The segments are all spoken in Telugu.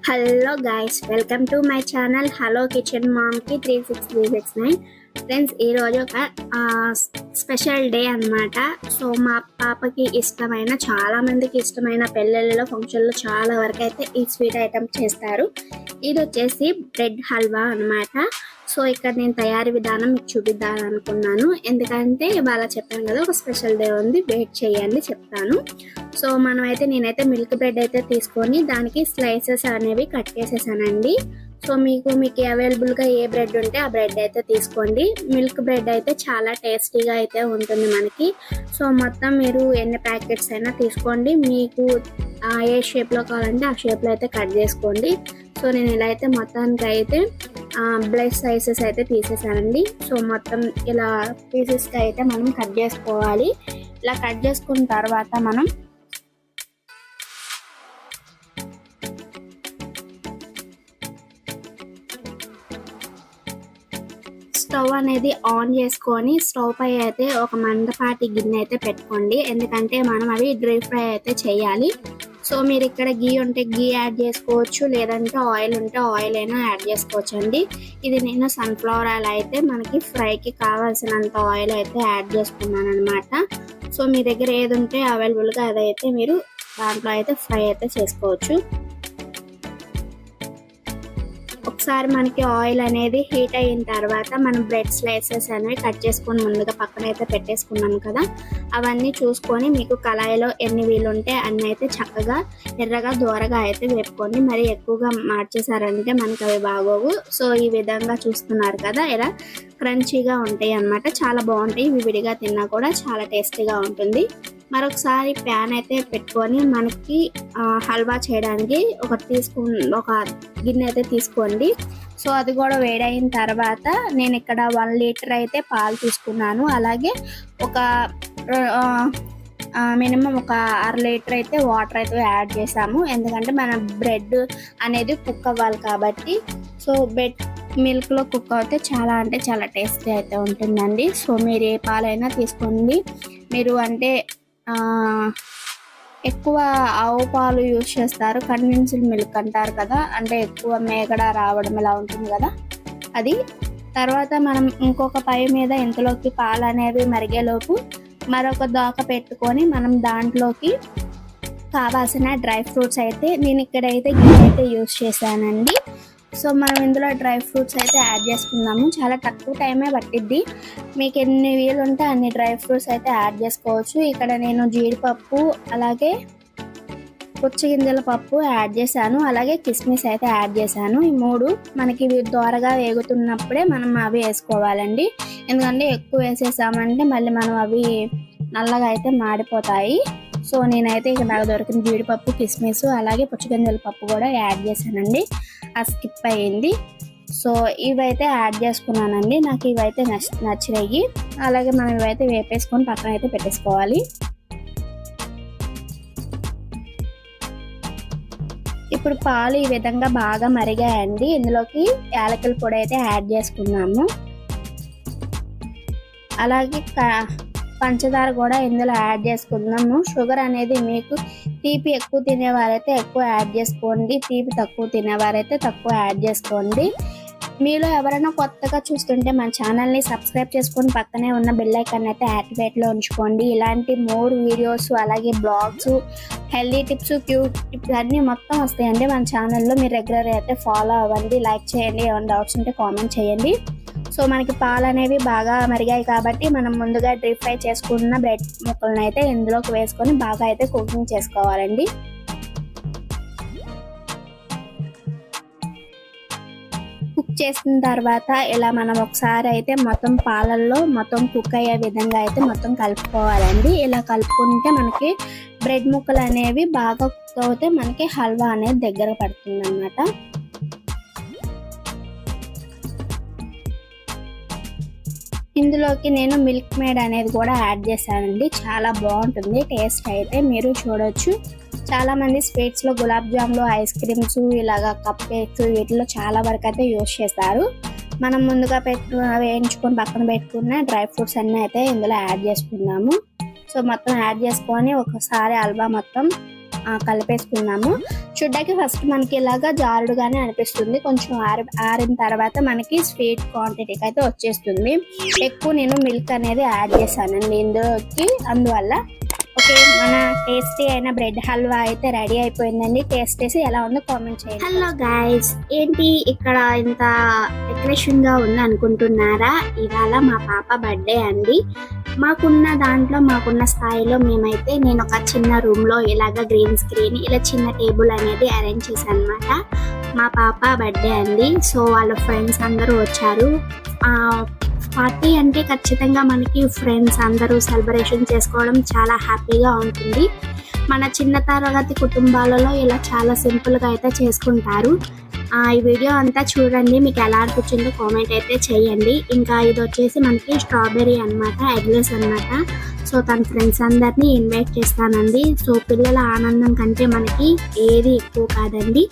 Hello guys, welcome to my channel hello kitchen మామ్కి 36369. ఫ్రెండ్స్, ఈరోజు ఒక స్పెషల్ డే అన్నమాట. సో మా పాపకి ఇష్టమైన, చాలా మందికి ఇష్టమైన పెళ్ళిళ్ళలో, ఫంక్షన్లో చాలా వరకు అయితే ఈ స్వీట్ ఐటమ్ చేస్తారు. ఇది వచ్చేసి బ్రెడ్ హల్వా అన్నమాట. సో ఇక్కడ నేను తయారీ విధానం మీకు చూపిద్దాం అనుకున్నాను, ఎందుకంటే ఇవాళ చెప్పాను కదా ఒక స్పెషల్ డే ఉంది, వెయిట్ చేయండి చెప్తాను. సో నేనైతే మిల్క్ బ్రెడ్ అయితే తీసుకొని దానికి స్లైసెస్ అనేవి కట్ చేసేసానండి. సో మీకు అవైలబుల్గా ఏ బ్రెడ్ ఉంటే ఆ బ్రెడ్ అయితే తీసుకోండి. మిల్క్ బ్రెడ్ అయితే చాలా టేస్టీగా అయితే ఉంటుంది మనకి. సో మొత్తం మీరు ఎన్ని ప్యాకెట్స్ అయినా తీసుకోండి, మీకు ఏ షేప్లో కావాలంటే ఆ షేప్లో అయితే కట్ చేసుకోండి. సో నేను ఇలా అయితే మొత్తానికి అయితే బ్లడ్ సైజెస్ అయితే తీసేసానండి. సో మొత్తం ఇలా పీసెస్కి అయితే మనం కట్ చేసుకోవాలి. ఇలా కట్ చేసుకున్న తర్వాత మనం స్టవ్ అనేది ఆన్ చేసుకొని స్టవ్ పై అయితే ఒక మందపాటి గిన్నె అయితే పెట్టుకోండి, ఎందుకంటే మనం అవి డ్రై ఫ్రై అయితే చేయాలి. సో మీరు ఇక్కడ గీ ఉంటే గీ యాడ్ చేసుకోవచ్చు, లేదంటే ఆయిల్ ఉంటే ఆయిల్ అయినా యాడ్ చేసుకోవచ్చు అండి. ఇది నేను సన్ఫ్లవర్ ఆయిల్ అయితే మనకి ఫ్రైకి కావాల్సినంత ఆయిల్ అయితే యాడ్ చేసుకున్నాను అనమాట. సో మీ దగ్గర ఏది ఉంటే అవైలబుల్గా అదైతే మీరు దాంట్లో అయితే ఫ్రై అయితే చేసుకోవచ్చు. ఒకసారి మనకి ఆయిల్ అనేది హీట్ అయిన తర్వాత మనం బ్రెడ్ స్లైసెస్ అనేవి కట్ చేసుకొని ముందుగా పక్కన అయితే పెట్టేసుకున్నాం కదా, అవన్నీ చూసుకొని మీకు కళాయిలో ఎన్ని వీలుంటే అన్ని అయితే చక్కగా ఎర్రగా దూరగా అయితే వేపుకోండి. మరి ఎక్కువగా మార్చేసారంటే మనకి అవి బాగోవు. సో ఈ విధంగా చూస్తున్నారు కదా, ఇలా క్రంచీగా ఉంటాయి అన్నమాట, చాలా బాగుంటాయి. ఇవి విడిగా తిన్నా కూడా చాలా టేస్టీగా ఉంటుంది. మరొకసారి ప్యాన్ అయితే పెట్టుకొని మనకి హల్వా చేయడానికి ఒక గిన్నె అయితే తీసుకోండి. సో అది కూడా వేడైన తర్వాత నేను ఇక్కడ 1 లీటర్ అయితే పాలు తీసుకున్నాను. అలాగే ఒక మినిమం ఒక 1/2 లీటర్ అయితే వాటర్ అయితే యాడ్ చేసాము, ఎందుకంటే మన బ్రెడ్ అనేది కుక్ అవ్వాలి కాబట్టి. సో మిల్క్లో కుక్ అయితే చాలా అంటే చాలా టేస్టీ అయితే ఉంటుందండి. సో మీరు ఏ పాలైనా తీసుకోండి. మీరు అంటే ఎక్కువ ఆవు పాలు యూజ్ చేస్తారు, కండెన్స్డ్ మిల్క్ అంటారు కదా, అంటే ఎక్కువ మేగడ రావడం ఇలా ఉంటుంది కదా అది. తర్వాత మనం ఇంకొక పై మీద ఇంతలోకి పాలు అనేవి మరిగేలోపు మరొక దాక పెట్టుకొని మనం దాంట్లోకి కావాల్సిన డ్రై ఫ్రూట్స్ అయితే నేను ఇక్కడైతే గిన్నె అయితే యూజ్ చేశానండి. సో మనం ఇందులో డ్రై ఫ్రూట్స్ అయితే యాడ్ చేసుకుందాము. చాలా తక్కువ టైమే పట్టిద్ది, మీకు ఎన్ని వీలు ఉంటే అన్ని డ్రై ఫ్రూట్స్ అయితే యాడ్ చేసుకోవచ్చు. ఇక్కడ నేను జీడిపప్పు, అలాగే పుచ్చగింజల పప్పు యాడ్ చేశాను, అలాగే కిస్మిస్ అయితే యాడ్ చేశాను. ఈ 3 మనకి దోరగా వేగుతున్నప్పుడే మనం అవి వేసుకోవాలండి, ఎందుకంటే ఎక్కువ వేసేసామంటే మళ్ళీ మనం అవి నల్లగా అయితే మాడిపోతాయి. సో నేనైతే ఇక్కడ నాకు దొరికిన జీడిపప్పు, కిస్మిస్, అలాగే పుచ్చగింజల పప్పు కూడా యాడ్ చేశానండి. ఆ స్కిప్ అయ్యింది. సో ఇవైతే యాడ్ చేసుకున్నానండి, నాకు ఇవైతే నచ్చినాయి. అలాగే మనం ఇవైతే వేపేసుకొని పక్కన అయితే పెట్టేసుకోవాలి. ఇప్పుడు పాలు ఈ విధంగా బాగా మరిగాయండి. ఇందులోకి యాలకుల పొడి అయితే యాడ్ చేసుకున్నాము. అలాగే పంచదార కూడా ఇందులో యాడ్ చేసుకుందాము. షుగర్ అనేది మీకు తీపి ఎక్కువ తినేవారైతే ఎక్కువ యాడ్ చేసుకోండి, తీపి తక్కువ తినేవారైతే తక్కువ యాడ్ చేసుకోండి. మీలో ఎవరైనా కొత్తగా చూస్తుంటే మన ఛానల్ని సబ్స్క్రైబ్ చేసుకొని పక్కనే ఉన్న బెల్ ఐకాన్ అయితే యాక్టివేట్లో ఉంచుకోండి. ఇలాంటి మోర్ వీడియోస్, అలాగే blogs, healthy tips, cute tips అన్నీ మొత్తం వస్తాయండి మన ఛానల్లో. మీరు రెగ్యులర్ అయితే ఫాలో అవ్వండి, లైక్ చేయండి, ఏమైనా డౌట్స్ ఉంటే కామెంట్ చేయండి. సో మనకి పాలు అనేవి బాగా మరిగాయి కాబట్టి మనం ముందుగా డీప్ ఫ్రై చేసుకున్న బ్రెడ్ ముక్కలను అయితే ఇందులోకి వేసుకొని బాగా అయితే కుకింగ్ చేసుకోవాలండి. కుక్ చేసిన తర్వాత ఇలా మనం ఒకసారి అయితే మొత్తం పాలల్లో మొత్తం కుక్ అయ్యే విధంగా అయితే మొత్తం కలుపుకోవాలండి. ఇలా కలుపుకుంటే మనకి బ్రెడ్ ముక్కలు అనేవి బాగా కుక్ అవుతే మనకి హల్వా అనేది దగ్గర పడుతుంది అన్నమాట. ఇందులోకి నేను మిల్క్ మేడ్ అనేది కూడా యాడ్ చేశానండి, చాలా బాగుంటుంది టేస్ట్ అయితే, మీరు చూడొచ్చు. చాలా మంది స్వీట్స్లో గులాబ్ జాములు, ఐస్ క్రీమ్స్, ఇలాగా కప్ కేక్స్ వీటిలో చాలా వరకు అయితే యూజ్ చేస్తారు. మనం ముందుగా వేయించుకొని పక్కన పెట్టుకున్న డ్రై ఫ్రూట్స్ అన్నీ అయితే ఇందులో యాడ్ చేసుకుందాము. సో మొత్తం యాడ్ చేసుకొని ఒకసారి హల్వా మొత్తం కలిపేసుకున్నాము. చూడ్డానికి ఫస్ట్ మనకి ఇలాగా జారుడుగానే అనిపిస్తుంది. కొంచెం ఆరిన తర్వాత మనకి స్వీట్ క్వాంటిటీకి అయితే వచ్చేస్తుంది. ఎక్కువ నేను మిల్క్ అనేది యాడ్ చేశానండి ఇందులోకి, అందువల్ల. ఓకే, మన టేస్టీ అయిన బ్రెడ్ హల్వా అయితే రెడీ అయిపోయిందండి. టేస్ట్ చేసి ఎలా ఉందో కామెంట్ చేయండి. హలో గైస్, ఏంటి ఇక్కడ ఇంత డెకరేషన్ గా ఉంది అనుకుంటున్నారా? ఇవాళ మా పాప బర్త్డే అండి. మాకున్న దాంట్లో మాకున్న స్థాయిలో మేమైతే నేను ఒక చిన్న రూమ్ లో ఇలాగ గ్రీన్ స్క్రీన్ ఇలా చిన్న టేబుల్ అనేది అరేంజ్ చేశాను అనమాట. మా పాప బర్త్డే అండి. సో వాళ్ళ ఫ్రెండ్స్ అందరూ వచ్చారు. పార్టీ అంటే ఖచ్చితంగా మనకి ఫ్రెండ్స్ అందరూ సెలబ్రేషన్ చేసుకోవడం చాలా హ్యాపీగా ఉంటుంది. మన చిన్న తరగతి కుటుంబాలలో ఇలా చాలా సింపుల్గా అయితే చేసుకుంటారు. ఈ వీడియో అంతా చూడండి, మీకు ఎలా అనిపించిందో కామెంట్ అయితే చేయండి. ఇంకా ఇది వచ్చేసి మనకి స్ట్రాబెర్రీ అనమాట, ఎగ్లెస్ అనమాట. సో తన ఫ్రెండ్స్ అందరినీ ఇన్వైట్ చేస్తానండి. సో పిల్లల ఆనందం కంటే మనకి ఏది ఎక్కువ కాదండి.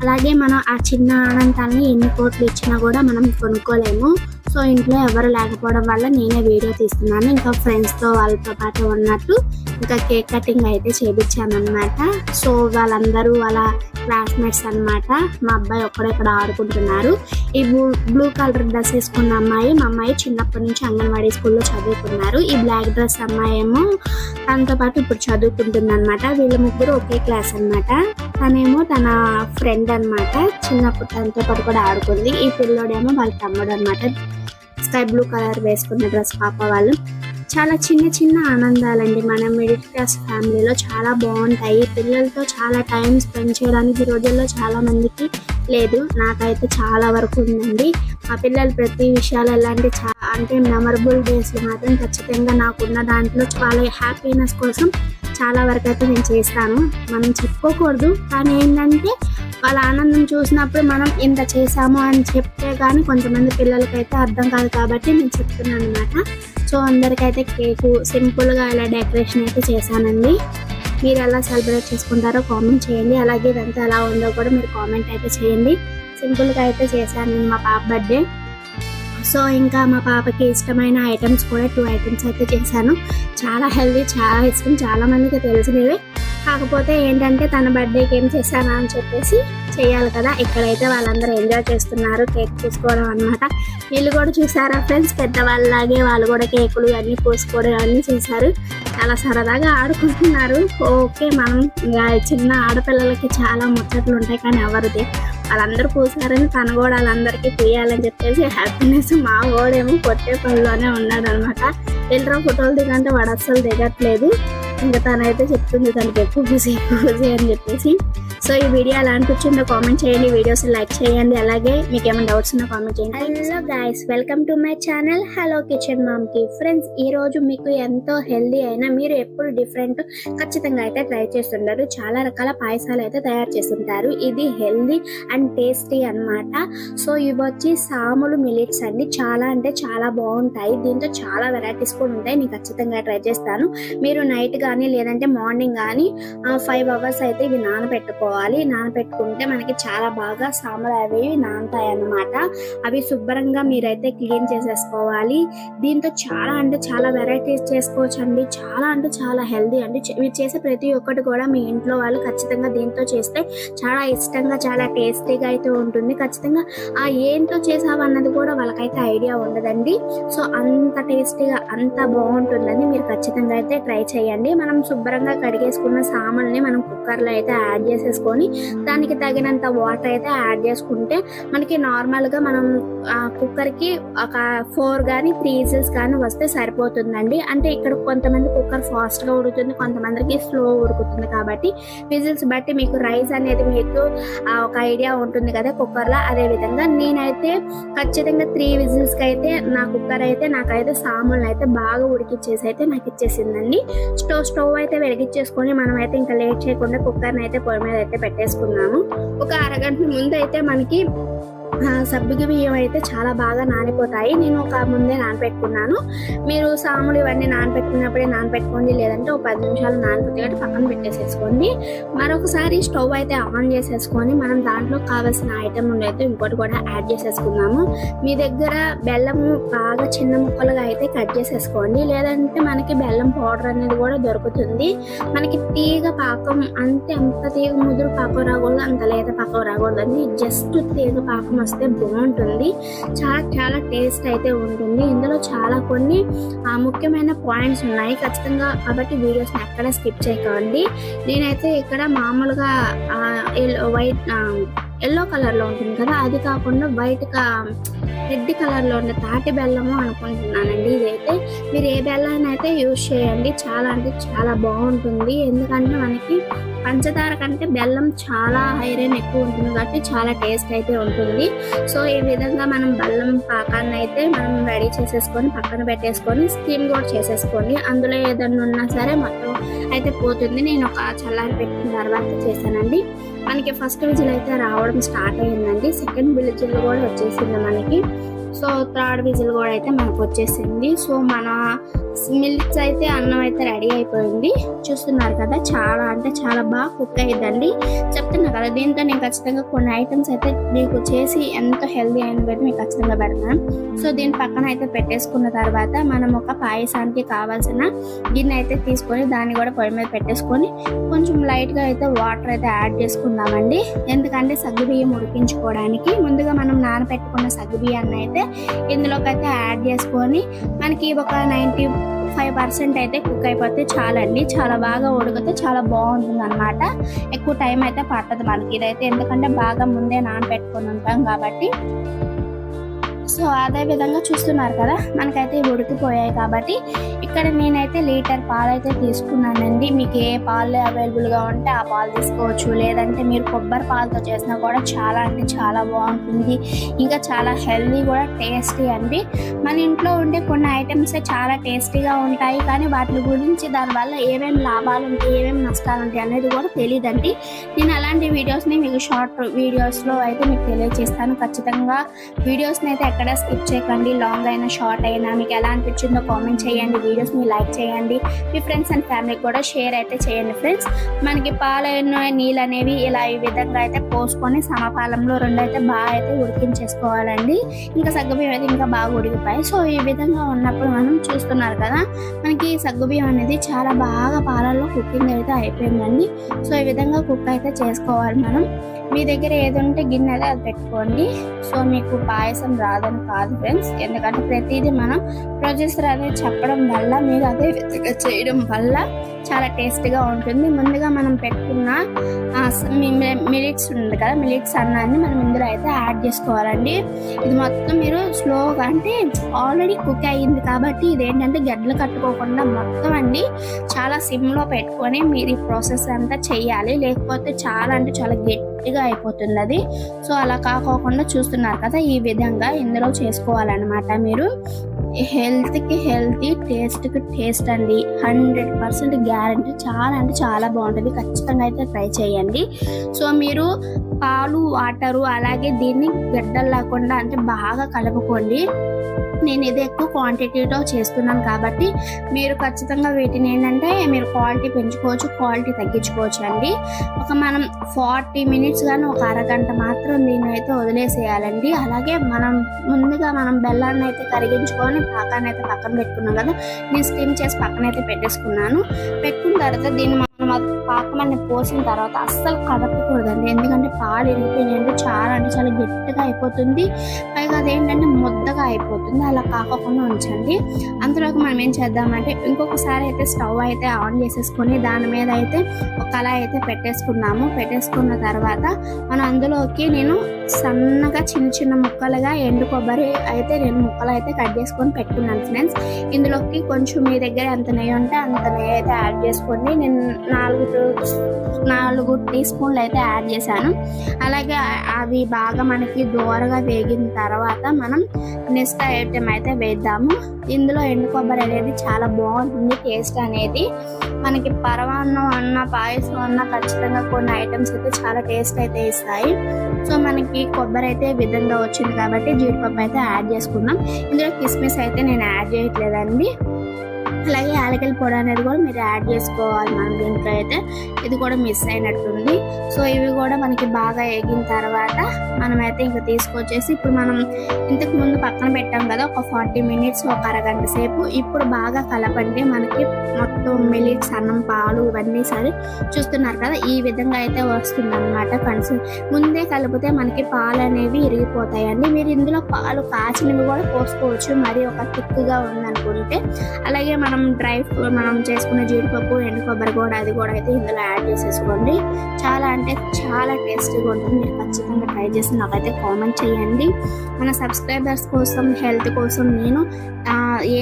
అలాగే మనం ఆ చిన్న ఆనందాన్ని ఎన్ని కోట్లు ఇచ్చినా కూడా మనం కొనుక్కోలేము. సో ఇంట్లో ఎవరు లేకపోవడం వల్ల నేనే వీడియో తీస్తున్నాను. ఇంకా ఫ్రెండ్స్తో వాళ్ళతో పాటు ఉన్నట్టు ఇంకా కేక్ కటింగ్ అయితే చేయించాను అనమాట. సో వాళ్ళందరూ వాళ్ళ క్లాస్మేట్స్ అనమాట. మా అబ్బాయి ఒక్కడే ఇక్కడ ఆడుకుంటున్నారు. ఈ బ్లూ కలర్ డ్రెస్ వేసుకున్న అమ్మాయి, మా అమ్మాయి చిన్నప్పటి నుంచి అంగన్వాడీ స్కూల్లో చదువుకున్నారు. ఈ బ్లాక్ డ్రెస్ అమ్మాయి ఏమో తనతో పాటు ఇప్పుడు చదువుకుంటుంది అనమాట. వీళ్ళ ముగ్గురు ఒకే క్లాస్ అనమాట. తనేమో తన ఫ్రెండ్ అనమాట, చిన్నప్పుడు తనతో పాటు కూడా ఆడుకుంది. ఈ పిల్లోడేమో వాళ్ళ తమ్ముడు అనమాట. స్కై బ్లూ కలర్ వేసుకున్న డ్రెస్ పాప వాళ్ళు. చాలా చిన్న చిన్న ఆనందాలండి మన మిడిల్ క్లాస్ ఫ్యామిలీలో చాలా బాగుంటాయి. పిల్లలతో చాలా టైం స్పెండ్ చేయడానికి ఈ రోజుల్లో చాలా మందికి లేదు, నాకైతే చాలా వరకు ఉందండి. మా పిల్లలు ప్రతి విషయాలు ఎలాంటి అంటే మెమరబుల్ డేస్లో మాత్రం ఖచ్చితంగా నాకున్న దాంట్లో వాళ్ళ హ్యాపీనెస్ కోసం చాలా వరకు అయితే నేను చేస్తాను. మనం చెప్పుకోకూడదు, కానీ ఏంటంటే వాళ్ళ ఆనందం చూసినప్పుడు మనం ఇంత చేసాము అని చెప్తే కానీ కొంతమంది పిల్లలకైతే అర్థం కాదు, కాబట్టి నేను చెప్తున్నాను అనమాట. సో అందరికైతే కేకు సింపుల్గా ఇలా డెకరేషన్ అయితే చేశానండి. మీరు ఎలా సెలబ్రేట్ చేసుకుంటారో కామెంట్ చేయండి. అలాగే ఇదంతా ఎలా ఉందో కూడా మీరు కామెంట్ అయితే చేయండి. సింపుల్గా అయితే చేశాను నేను మా పాప బర్త్డే. సో ఇంకా మా పాపకి ఇష్టమైన ఐటమ్స్ కూడా 2 ఐటమ్స్ అయితే చేశాను. చాలా హెల్దీ, చాలా ఇష్టం, చాలా మందికి తెలిసినవే. కాకపోతే ఏంటంటే తన బర్త్డేకి ఏం చేశానా అని చెప్పేసి చేయాలి కదా. ఇక్కడైతే వాళ్ళందరూ ఎంజాయ్ చేస్తున్నారు కేక్ పూసుకోవడం అనమాట. వీళ్ళు కూడా చూసారా ఫ్రెండ్స్, పెద్దవాళ్ళలాగే వాళ్ళు కూడా కేకులు అన్నీ పూసుకోవడం అన్నీ చేశారు. చాలా సరదాగా ఆడుకుంటున్నారు. ఓకే, మనం చిన్న ఆడపిల్లలకి చాలా ముచ్చట్లు ఉంటాయి, కానీ ఎవరిది వాళ్ళందరూ పూసారని తన కూడా వాళ్ళందరికీ పూయాలని చెప్పేసి హ్యాపీనెస్. మా ఓడేమో కొట్టే పనిలోనే ఉన్నాడు అనమాట. వెళ్ళరా ఫోటోలు దిగంటే వాడు అస్సలు దిగట్లేదు. ఇంకా తనైతే చెప్తుంది తనకి ఎక్కువ పూసి అని చెప్పేసి. సో ఈ వీడియో ఎలా అనిపించిందో కామెంట్ చేయండి, వీడియోస్ లైక్ చేయండి. అలాగే మీకు ఏమైనా డౌట్స్ ఉన్నా కామెంట్ చేయండి. Hello guys, welcome to my channel hello kitchen మామ్కి. ఫ్రెండ్స్, ఈ రోజు మీకు ఎంతో హెల్దీ అయినా మీరు ఎప్పుడు డిఫరెంట్ ఖచ్చితంగా అయితే ట్రై చేస్తుంటారు. చాలా రకాల పాయసాలు అయితే తయారు చేస్తుంటారు. ఇది హెల్దీ అండ్ టేస్టీ అన్నమాట. సో ఇవి వచ్చి సాములు మిల్లెట్స్ అండి. చాలా అంటే చాలా బాగుంటాయి. దీంతో చాలా వెరైటీస్ కూడా ఉంటాయి. నేను ఖచ్చితంగా ట్రై చేస్తాను. మీరు నైట్ కానీ లేదంటే మార్నింగ్ కానీ 5 hours అయితే ఇవి నానబెట్టుకోవాలి. నానబెట్టుకుంటే మనకి చాలా బాగా సాంబార్ అవి నానతాయి అన్నమాట. అవి శుభ్రంగా మీరైతే క్లీన్ చేసేసుకోవాలి. దీంతో చాలా అంటే చాలా వెరైటీస్ చేసుకోవచ్చు అండి. చాలా అంటే చాలా హెల్దీ అండి. ఇవి చేసే ప్రతి ఒక్కటి కూడా మీ ఇంట్లో వాళ్ళు ఖచ్చితంగా దీంతో చేస్తే చాలా ఇష్టంగా చాలా టేస్టీగా అయితే ఉంటుంది. ఖచ్చితంగా ఏంతో చేసావన్నది కూడా వాళ్ళకైతే ఐడియా ఉండదండి. సో అంత టేస్టీగా అంత బాగుంటుందని మీరు ఖచ్చితంగా అయితే ట్రై చేయండి. మనం శుభ్రంగా కడిగేసుకున్న సామాన్ని మనం కుక్కర్లో అయితే యాడ్ చేసేసుకొని దానికి తగినంత వాటర్ అయితే యాడ్ చేసుకుంటే మనకి నార్మల్గా మనం కుక్కర్కి ఒక 4 కానీ 3 విజిల్స్ కానీ వస్తే సరిపోతుందండి. అంటే ఇక్కడ కొంతమంది కుక్కర్ ఫాస్ట్గా ఉడుకుతుంది, కొంతమందికి స్లో ఉడుకుతుంది. కాబట్టి విజిల్స్ బట్టి మీకు రైస్ అనేది మీకు ఒక ఐడియా ఉంటుంది కదా కుక్కర్లో. అదే విధంగా నేనైతే ఖచ్చితంగా 3 విజిల్స్కి అయితే నా కుక్కర్ అయితే నాకైతే సాములను అయితే బాగా ఉడికిచ్చేసి అయితే నాకు ఇచ్చేసిందండి. స్టవ్ అయితే వెలిగించేసుకొని మనం అయితే ఇంకా లేట్ చేయకుండా కుక్కర్ని అయితే పొయ్యి మీద అయితే పెట్టేసుకున్నాము. ఒక అరగంట ముందు అయితే మనకి సబ్బిగి బియ్యం అయితే చాలా బాగా నానిపోతాయి. నేను ఒక ముందే నానపెట్టుకున్నాను. మీరు సాములు ఇవన్నీ నానపెట్టుకున్నప్పుడే నానపెట్టుకోండి, లేదంటే ఒక 10 నిమిషాలు నానిపోతే కాబట్టి పక్కన పెట్టేసేసుకోండి. మరొకసారి స్టవ్ అయితే ఆన్ చేసేసుకొని మనం దాంట్లో కావాల్సిన ఐటమ్ అయితే ఇంకోటి కూడా యాడ్ చేసేసుకున్నాము. మీ దగ్గర బెల్లము బాగా చిన్న ముక్కలుగా అయితే కట్ చేసేసుకోండి, లేదంటే మనకి బెల్లం పౌడర్ అనేది కూడా దొరుకుతుంది. మనకి తీగ పాకం అంటే అంత తీగ ముదురు పాకం రాకూడదు, అంత లేత పాకం రాకూడదు అండి. జస్ట్ తీగ పాకం వస్తే బాగుంటుంది. చాలా చాలా టేస్ట్ అయితే ఉంటుంది. ఇందులో చాలా కొన్ని ముఖ్యమైన పాయింట్స్ ఉన్నాయి ఖచ్చితంగా, కాబట్టి వీడియోస్ని ఎక్కడ స్కిప్ చేయకండి. నేనైతే ఇక్కడ మామూలుగా ఎల్లో కలర్లో ఉంటుంది కదా, అది కాకుండా వైట్గా రెడ్ కలర్లో ఉండే తాటి బెల్లము అనుకుంటున్నానండి. ఇదైతే మీరు ఏ బెల్లాన్ని అయితే యూజ్ చేయండి, చాలా అంటే చాలా బాగుంటుంది. ఎందుకంటే మనకి పంచదార కంటే బెల్లం చాలా ఐరన్ ఎక్కువ ఉంటుంది కాబట్టి చాలా టేస్ట్ అయితే ఉంటుంది. సో ఈ విధంగా మనం బెల్లం పాకాన్ని అయితే మనం రెడీ చేసేసుకొని పక్కన పెట్టేసుకొని స్టీమ్ కూడా చేసేసుకోండి. అందులో ఏదన్నా ఉన్నా సరే మొత్తం అయితే పోతుంది. నేను ఒక చల్లారి పెట్టిన తర్వాత చేశానండి. మనకి ఫస్ట్ విజిల్ అయితే రావడం స్టార్ట్ అయ్యిందండి. సెకండ్ విజిల్ కూడా వచ్చేసింది మనకి. సో థర్డ్ విజిల్ కూడా అయితే మనకు వచ్చేసింది. సో మన మిల్క్స్ అయితే అన్నం అయితే రెడీ అయిపోయింది. చూస్తున్నారు కదా, చాలా అంటే చాలా బాగా కుక్ అయ్యిందండి. చెప్తున్నా కదా, దీంతో నేను ఖచ్చితంగా కొన్ని ఐటమ్స్ అయితే మీకు చేసి ఎంత హెల్దీ అయిన బట్టి మీకు ఖచ్చితంగా పెడతాను. సో దీని పక్కన అయితే పెట్టేసుకున్న తర్వాత మనం ఒక పాయసానికి కావాల్సిన గిన్నె అయితే తీసుకొని దాన్ని కూడా పొయ్యి మీద పెట్టేసుకొని కొంచెం లైట్గా అయితే వాటర్ అయితే యాడ్ చేసుకుందామండి. ఎందుకంటే సగ్గుబియ్యం ఉడికించుకోవడానికి ముందుగా మనం నానబెట్టుకున్న సగ్గుబియ్యాన్ని అయితే ఇందులోకి అయితే యాడ్ చేసుకొని మనకి ఒక 95% అయితే కుక్ అయిపోతే చాలండి. చాలా బాగా ఉడికితే చాలా బాగుంటుంది అనమాట. ఎక్కువ టైం అయితే పట్టదు మనకి ఇదైతే, ఎందుకంటే బాగా ముందే నానబెట్టుకొని ఉంటాం కాబట్టి. సో అదే విధంగా చూస్తున్నారు కదా, మనకైతే ఉడికిపోయాయి కాబట్టి ఇక్కడ నేనైతే లీటర్ పాలు అయితే తీసుకున్నానండి. మీకు ఏ పాలు అవైలబుల్గా ఉంటే ఆ పాలు తీసుకోవచ్చు, లేదంటే మీరు కొబ్బరి పాలతో చేసినా కూడా చాలా అంటే చాలా బాగుంటుంది. ఇంకా చాలా హెల్దీ కూడా టేస్టీ అండి. మన ఇంట్లో ఉండే కొన్ని ఐటమ్స్ చాలా టేస్టీగా ఉంటాయి, కానీ వాటి గురించి దానివల్ల ఏమేమి లాభాలు ఉంటాయి, ఏమేమి నష్టాలు ఉంటాయి అనేది కూడా తెలియదండి. నేను అలాంటి వీడియోస్ని మీకు షార్ట్ వీడియోస్లో అయితే మీకు తెలియజేస్తాను. ఖచ్చితంగా వీడియోస్ని అయితే ఎక్కడ స్కిప్ చేయకండి. లాంగ్ అయినా షార్ట్ అయినా మీకు ఎలా అనిపించిందో కామెంట్ చేయండి, వీడియోస్ని లైక్ చేయండి, మీ ఫ్రెండ్స్ అండ్ ఫ్యామిలీకి కూడా షేర్ అయితే చేయండి ఫ్రెండ్స్. మనకి పాలు నీళ్ళు అనేవి ఇలా ఈ విధంగా అయితే పోసుకొని సమపాలంలో రెండు అయితే బాగా అయితే ఉడికించేసుకోవాలండి. ఇంకా సగ్గుబియ్యం అయితే ఇంకా బాగా ఉడికిపోయాయి. సో ఈ విధంగా ఉన్నప్పుడు మనం చూస్తున్నారు కదా, మనకి సగ్గుబియ్యం అనేది చాలా బాగా పాలల్లో కుకింగ్ అయితే అయిపోయిందండి. సో ఈ విధంగా కుక్ అయితే చేసుకోవాలి మనం. మీ దగ్గర ఏది ఉంటే గిన్నె అయితే అది పెట్టుకోండి. సో మీకు పాయసం రాదని కాదు ఫ్రెండ్స్, ఎందుకంటే ప్రతిదీ మనం ప్రొడ్యూసర్ అనేది చెప్పడం వల్ల మీరు అదే విధంగా చేయడం వల్ల చాలా టేస్టీగా ఉంటుంది. ముందుగా మనం పెట్టుకున్న మిలిట్స్ ఉంది కదా, మిలిట్స్ అన్నాన్ని మనం ఇందులో అయితే యాడ్ చేసుకోవాలండి. ఇది మొత్తం మీరు స్లోగా, అంటే ఆల్రెడీ కుక్ అయ్యింది కాబట్టి ఇదేంటంటే గడ్డలు కట్టుకోకుండా మొత్తం అండి చాలా సిమ్లో పెట్టుకొని మీరు ఈ ప్రాసెస్ అంతా చేయాలి, లేకపోతే చాలా అంటే చాలా గట్టిగా అయిపోతుంది అది. సో అలా కాకోకుండా చూస్తున్నారు కదా, ఈ విధంగా ఇందులో చేసుకోవాలన్నమాట. మీరు హెల్త్కి హెల్తీ, టేస్ట్కి టేస్ట్ అండి. 100% గ్యారంటీ. చాలా అంటే చాలా బాగుంటుంది. ఖచ్చితంగా అయితే ట్రై చేయండి. సో మీరు పాలు, వాటరు అలాగే దీన్ని గడ్డలు లేకుండా అంటే బాగా కలుపుకోండి. నేను ఇది ఎక్కువ క్వాంటిటీతో చేస్తున్నాను కాబట్టి మీరు ఖచ్చితంగా వీటిని ఏంటంటే మీరు క్వాలిటీ పెంచుకోవచ్చు, క్వాలిటీ తగ్గించుకోవచ్చు అండి. మనం 40 మినిట్స్ కానీ ఒక అరగంట మాత్రం దీన్ని అయితే వదిలేసేయాలండి. అలాగే ముందుగా మనం బెల్లాన్ని అయితే కరిగించుకొని పాకాన్ని అయితే పక్కన పెట్టుకున్నాం కదా, నేను స్టీమ్ చేసి పక్కన అయితే పెట్టేసుకున్నాను. పెట్టుకున్న తర్వాత దీన్ని మనం పాకం అన్ని పోసిన తర్వాత అస్సలు కదపకూడదండి, ఎందుకంటే పాలు ఇరిగిపోయినాయంటే చాలా అంటే చాలా గట్టిగా అయిపోతుంది. పైగా అదేంటంటే ముద్దగా అయిపోతుంది. అలా కాకుండా ఉంచండి. అందులోకి మనం ఏం చేద్దామంటే ఇంకొకసారి అయితే స్టవ్ అయితే ఆన్ చేసేసుకొని దాని మీద అయితే ఒక కళాయి అయితే పెట్టేసుకున్న తర్వాత మనం అందులోకి నేను సన్నగా చిన్న చిన్న ముక్కలుగా ఎండు కొబ్బరి అయితే 2 ముక్కలు అయితే కట్ చేసుకొని పెట్టుకున్నాను ఫ్రెండ్స్. ఇందులోకి కొంచెం మీ దగ్గర ఎంత నెయ్యి ఉంటే అంత నెయ్యి అయితే యాడ్ చేసుకోండి. నేను 4 4 టీ స్పూన్లు అయితే యాడ్ చేశాను. అలాగే అవి బాగా మనకి దోరగా వేగిన తర్వాత మనం నెక్స్ట్ ఐటెం అయితే వేద్దాము. ఇందులో ఎండు కొబ్బరి అనేది చాలా బాగుంటుంది టేస్ట్ అనేది. మనకి పరమాన్నం అన్న పాయసం అన్న ఖచ్చితంగా కొన్ని ఐటమ్స్ అయితే చాలా టేస్ట్ అయితే ఇస్తాయి. సో మనకి కొబ్బరి అయితే విధంగా వచ్చింది కాబట్టి జీడిపప్పు అయితే యాడ్ చేసుకుందాం. ఇందులో కిస్మిస్ అయితే నేను యాడ్ చేయట్లేదండి. అలాగే యాలకుల పొడి అనేది కూడా మీరు యాడ్ చేసుకోవాలి. మనం దీంట్లో అయితే ఇది కూడా మిస్ అయినట్టుంది. సో ఇవి కూడా మనకి బాగా వేగిన తర్వాత మనమైతే ఇంకా తీసుకొచ్చేసి ఇప్పుడు మనం ఇంతకు ముందు పక్కన పెట్టాం కదా ఒక 40 మినిట్స్, ఒక అరగంట సేపు. ఇప్పుడు బాగా కలపండి. మనకి మొత్తం మిలిట్స్, అన్నం, పాలు ఇవన్నీ సరే చూస్తున్నారు కదా, ఈ విధంగా అయితే వస్తుంది అనమాట. ముందే కలిపితే మనకి పాలు అనేవి ఇరిగిపోతాయండి. మీరు ఇందులో పాలు కాచినవి కూడా పోసుకోవచ్చు, మరి ఒక థిక్గా ఉందనుకుంటే. అలాగే మనం మనం చేసుకున్న జీడిపప్పు, ఎండు కొబ్బరి కూడా అది కూడా అయితే ఇందులో యాడ్ చేసేసుకోండి. చాలా అంటే చాలా టేస్టీగా ఉంటుంది. మీరు ఖచ్చితంగా ట్రై చేసి నాకైతే కామెంట్ చేయండి. మన సబ్స్క్రైబర్స్ కోసం, హెల్త్ కోసం నేను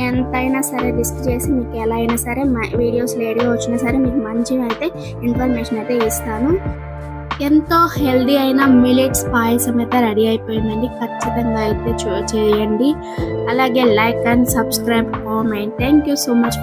ఎంతైనా సరే రిస్క్ చేసి మీకు ఎలా అయినా సరే వీడియోస్ లేట్గా వచ్చినా సరే మీకు మంచిగా అయితే ఇన్ఫర్మేషన్ అయితే ఇస్తాను. ఎంతో హెల్దీ అయిన మిలెట్స్ పాయసం అయితే రెడీ అయిపోయిందండి. ఖచ్చితంగా అయితే చేయండి. అలాగే like and subscribe, comment. Thank you so much.